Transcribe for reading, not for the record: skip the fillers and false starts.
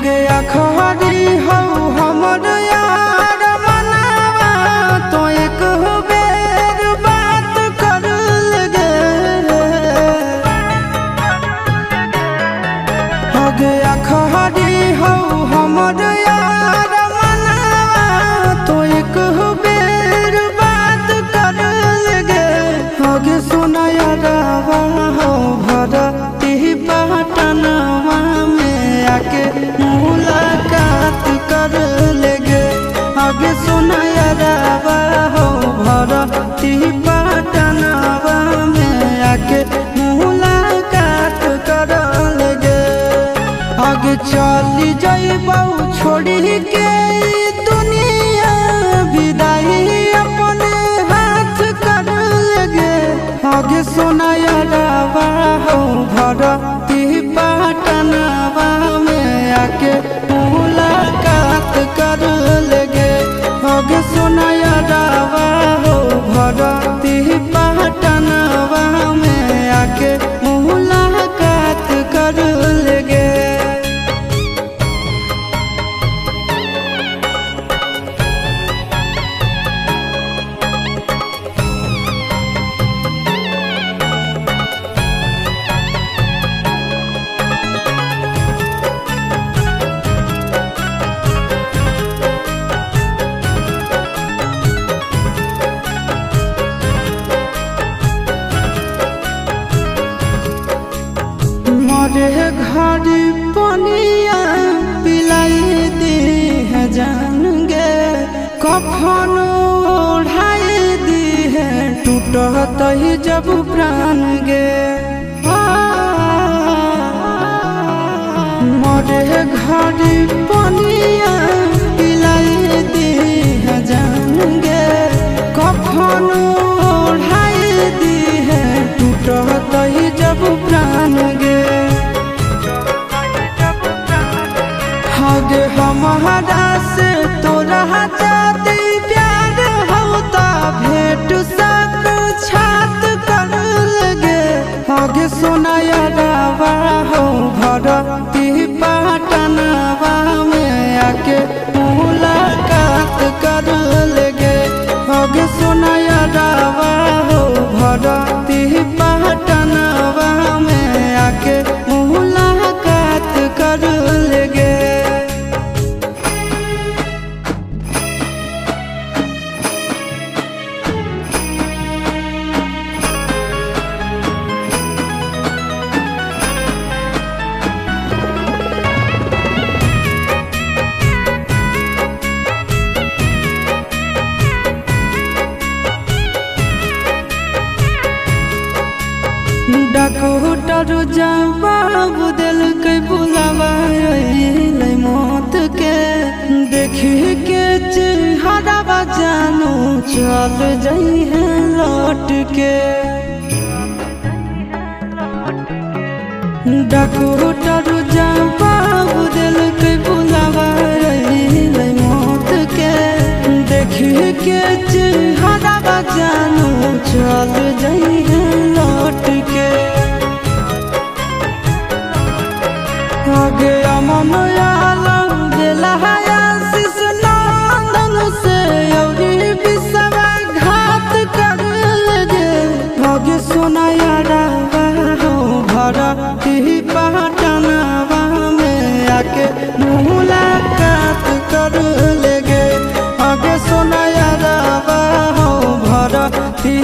आगे अखबारी हो हमर यार मनावा तो एक बेर बात कर लगे। आगे अखबारी हो हमर यार मनावा तो एक बेर बात कर लगे। आगे सुना यारावा हो भरती पटनवा में आके मुलाकात कर लेगे। आगे सुना यारावा हो भरती पटनवा में आके मुलाकात कर लेगे। आगे चली जाइबौ छोड़ी के दुनिया विदाई अपने हाथ कर लेगे। आगे सुना यारावा हो भरती पटनवा में आके मुलाकात कर लेगे। आगे सुना यारावा हो भरती पटनवा में आके मुलाकात कर लेगे। मरे घर पनिया पिलाई दी है जान गे। कफन ओढ़ाई दी है टूटत ही जब प्राण गे। मरे घर पनिया पिलाई दी है जान गे। कफन ओढ़ाई दी है टूटत ही जब प्राण गे। आगे हमारा से तोरा जाती प्यार होता भेंट साक्षात कर लगे। आगे सुना यारावा हो भरती पटनवा में आके मुलाकात कर लेगे। आगे सुना यारावा हो भरती पटनवा में आके मुलाकात कर लेगे। डॉक्टर जवाब दिल के बुलावा मौत के। देखी के चेहरा जानू चल जाई है लौट के। डॉक्टर जवाब दिल के बुलावा मौत के। देखी के चेहरा जानू चल जाई है लौट के। आगे अमन आलम दिला आशीष नंदन से योगी विश्वासघात कर लगे। आगे सुना यारावा हो भरती पटनवा में आके मुलाकात कर लेगे। आगे सुना यारावा हो भरती